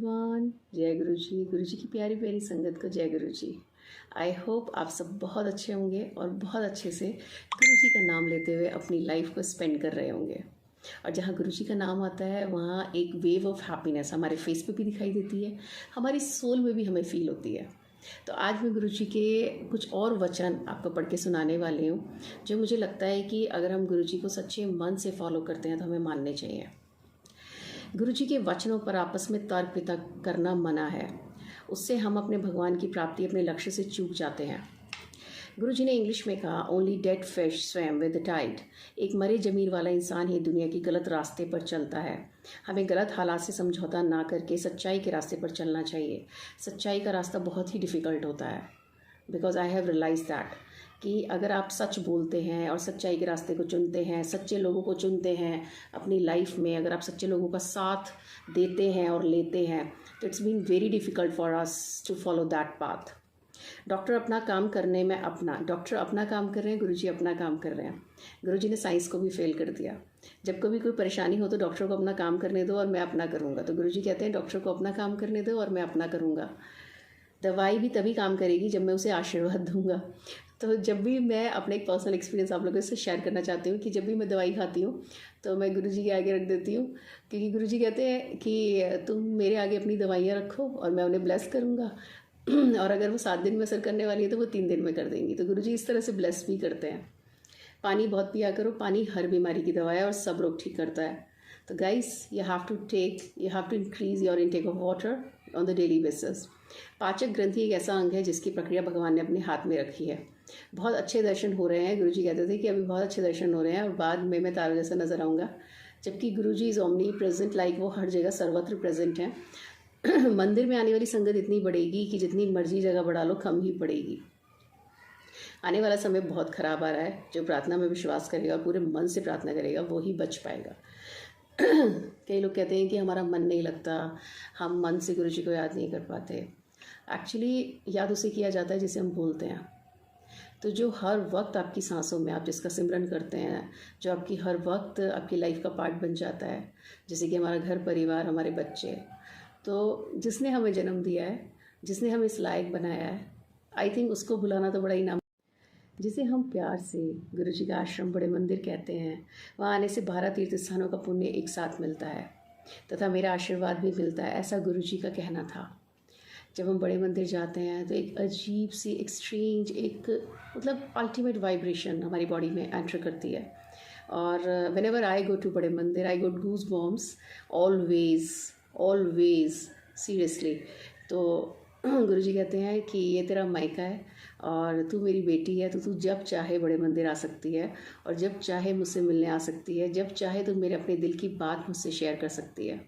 Everyone, जय गुरु जी की प्यारी प्यारी संगत को जय गुरु जी। आई होप आप सब बहुत अच्छे होंगे और बहुत अच्छे से गुरु जी का नाम लेते हुए अपनी लाइफ को स्पेंड कर रहे होंगे। और जहाँ गुरु जी का नाम आता है वहाँ एक वेव ऑफ हैप्पीनेस हमारे फेस पे भी दिखाई देती है, हमारी सोल में भी हमें फील होती है। तो आज मैं गुरु जी के कुछ और वचन आपको पढ़ के सुनाने वाली हूँ, जो मुझे लगता है कि अगर हम गुरु जी को सच्चे मन से फॉलो करते हैं तो हमें मानने चाहिए। गुरु जी के वचनों पर आपस में तर्क वितर्क करना मना है, उससे हम अपने भगवान की प्राप्ति, अपने लक्ष्य से चूक जाते हैं। गुरु जी ने इंग्लिश में कहा, only dead fish swam with the tide. एक मरे जमीन वाला इंसान ही दुनिया की गलत रास्ते पर चलता है। हमें गलत हालात से समझौता ना करके सच्चाई के रास्ते पर चलना चाहिए। सच्चाई का रास्ता बहुत ही डिफ़िकल्ट होता है, because I have realise that कि अगर आप सच बोलते हैं और सच्चाई के रास्ते को चुनते हैं, सच्चे लोगों को चुनते हैं अपनी लाइफ में, अगर आप सच्चे लोगों का साथ देते हैं और लेते हैं, तो it's been very difficult for us to follow that path. Doctor अपना काम करने में डॉक्टर अपना काम कर रहे हैं, गुरुजी अपना काम कर रहे हैं। गुरुजी ने साइंस को भी फेल कर दिया। जब कभी कोई परेशानी हो तो डॉक्टर को अपना काम करने दो और मैं अपना करूँगा, तो गुरुजी कहते हैं डॉक्टर को अपना काम करने दो और मैं अपना करूँगा। दवाई भी तभी काम करेगी जब मैं उसे आशीर्वाद दूंगा। तो जब भी मैं अपना एक पर्सनल एक्सपीरियंस आप लोगों से शेयर करना चाहती हूँ कि जब भी मैं दवाई खाती हूँ तो मैं गुरुजी के आगे रख देती हूँ, क्योंकि गुरुजी कहते हैं कि तुम मेरे आगे अपनी दवाइयाँ रखो और मैं उन्हें ब्लेस करूँगा। और अगर वो 7 दिन में असर करने वाली है तो वो 3 दिन में कर देंगी। तो गुरुजी इस तरह से ब्लेस भी करते हैं। पानी बहुत पिया करो, पानी हर बीमारी की दवा है और सब रोग ठीक करता है। तो guys, you have to increase your intake of water on the daily basis. पाचक ग्रंथि एक ऐसा अंग है जिसकी प्रक्रिया भगवान ने अपने हाथ में रखी है। बहुत अच्छे दर्शन हो रहे हैं। गुरुजी कहते थे कि अभी बहुत अच्छे दर्शन हो रहे हैं और बाद में मैं तारा जैसा नजर आऊँगा, जबकि गुरुजी इज ओमनी प्रेजेंट, लाइक वो हर जगह सर्वत्र प्रेजेंट हैं। मंदिर में आने वाली संगत इतनी बढ़ेगी कि जितनी मर्जी जगह बढ़ा लो कम ही पड़ेगी। आने वाला समय बहुत ख़राब आ रहा है। जो प्रार्थना में विश्वास करेगा और पूरे मन से प्रार्थना करेगा वो ही बच पाएगा। कई लोग कहते हैं कि हमारा मन नहीं लगता, हम मन से गुरुजी को याद नहीं कर पाते। एक्चुअली याद उसे किया जाता है जिसे हम भूलते हैं। तो जो हर वक्त आपकी सांसों में आप जिसका सिमरन करते हैं, जो आपकी हर वक्त आपकी लाइफ का पार्ट बन जाता है, जैसे कि हमारा घर परिवार, हमारे बच्चे, तो जिसने हमें जन्म दिया है, जिसने हमें इस लायक बनाया है, आई थिंक उसको भुलाना तो बड़ा ही नाम। जिसे हम प्यार से गुरुजी का आश्रम, बड़े मंदिर कहते हैं, वहाँ आने से 12 तीर्थ स्थानों का पुण्य एक साथ मिलता है तथा मेरा आशीर्वाद भी मिलता है, ऐसा गुरुजी का कहना था। जब हम बड़े मंदिर जाते हैं तो एक अजीब सी एक्सचेंज, एक मतलब अल्टीमेट वाइब्रेशन हमारी बॉडी में एंटर करती है। और whenever I go to बड़े मंदिर I got goosebumps always seriously. तो गुरुजी कहते हैं कि ये तेरा मायका है और तू मेरी बेटी है, तो तू जब चाहे बड़े मंदिर आ सकती है और जब चाहे मुझसे मिलने आ सकती है, जब चाहे तो मेरे अपने दिल की बात मुझसे शेयर कर सकती है।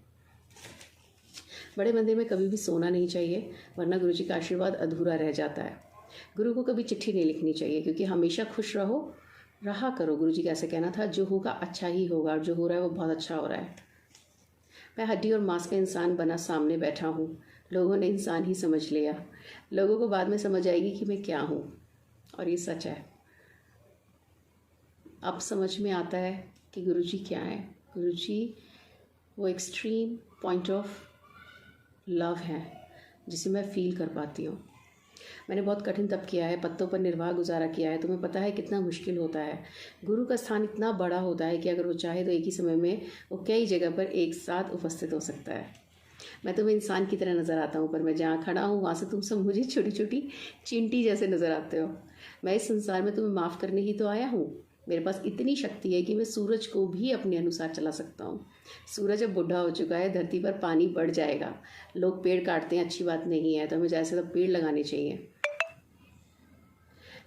बड़े मंदिर में कभी भी सोना नहीं चाहिए, वरना गुरुजी का आशीर्वाद अधूरा रह जाता है। गुरु को कभी चिट्ठी नहीं लिखनी चाहिए, क्योंकि हमेशा खुश रहा करो। गुरुजी का ऐसे कहना था, जो होगा अच्छा ही होगा और जो हो रहा है वो बहुत अच्छा हो रहा है। मैं हड्डी और मांस का इंसान बना सामने बैठा हूँ, लोगों ने इंसान ही समझ लिया। लोगों को बाद में समझ आएगी कि मैं क्या हूँ, और ये सच है। अब समझ में आता है कि गुरुजी क्या है। गुरुजी वो एक्सट्रीम पॉइंट ऑफ लव है जिसे मैं फील कर पाती हूँ। मैंने बहुत कठिन तप किया है, पत्तों पर निर्वाह गुजारा किया है, तुम्हें पता है कितना मुश्किल होता है। गुरु का स्थान इतना बड़ा होता है कि अगर वो चाहे तो एक ही समय में वो कई जगह पर एक साथ उपस्थित हो सकता है। मैं तुम्हें इंसान की तरह नज़र आता हूँ, पर मैं जहाँ खड़ा हूँ वहाँ से तुम सब मुझे छोटी छोटी चींटी जैसे नज़र आते हो। मैं इस संसार में तुम्हें माफ़ करने ही तो आया हूँ। मेरे पास इतनी शक्ति है कि मैं सूरज को भी अपने अनुसार चला सकता हूँ। सूरज अब बुढ़ा हो चुका है, धरती पर पानी बढ़ जाएगा। लोग पेड़ काटते हैं, अच्छी बात नहीं है, तो हमें जैसे तो पेड़ लगाने चाहिए।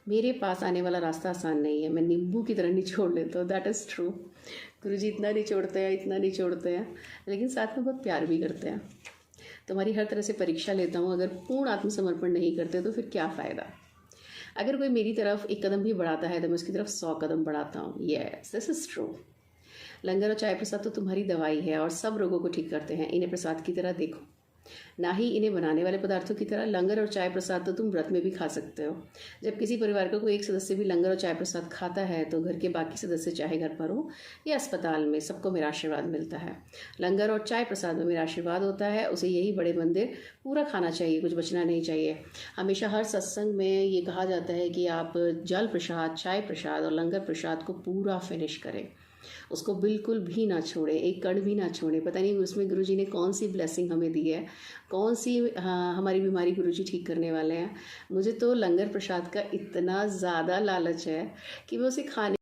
मेरे पास आने वाला रास्ता आसान नहीं है, मैं नींबू की तरह निचोड़ लेता हूँ। That is true. गुरुजी इतना निचोड़ते हैं, लेकिन साथ में बहुत प्यार भी करते हैं। तुम्हारी हर तरह से परीक्षा लेता हूँ, अगर पूर्ण आत्मसमर्पण नहीं करते तो फिर क्या फ़ायदा। अगर कोई मेरी तरफ एक कदम भी बढ़ाता है तो मैं उसकी तरफ 100 कदम बढ़ाता हूँ। Yes, this is true. Langar और चाय प्रसाद तो तुम्हारी दवाई है और सब रोगों को ठीक करते हैं, इन्हें प्रसाद की तरह देखो। ना ही इन्हें बनाने वाले पदार्थों की तरह लंगर और चाय प्रसाद तो तुम व्रत में भी खा सकते हो। जब किसी परिवार का कोई एक सदस्य भी लंगर और चाय प्रसाद खाता है तो घर के बाकी सदस्य चाहे घर पर हो या अस्पताल में, सबको मेरा आशीर्वाद मिलता है। लंगर और चाय प्रसाद में मेरा आशीर्वाद होता है, उसे यही बड़े मंदिर पूरा खाना चाहिए, कुछ बचना नहीं चाहिए। हमेशा हर सत्संग में ये कहा जाता है कि आप जल प्रसाद, चाय प्रसाद और लंगर प्रसाद को पूरा फिनिश करें, उसको बिल्कुल भी ना छोड़े, एक कण भी ना छोड़े। पता नहीं उसमें गुरुजी ने कौन सी ब्लेसिंग हमें दी है, कौन सी हमारी बीमारी गुरुजी ठीक करने वाले हैं। मुझे तो लंगर प्रसाद का इतना ज़्यादा लालच है कि मैं उसे खाने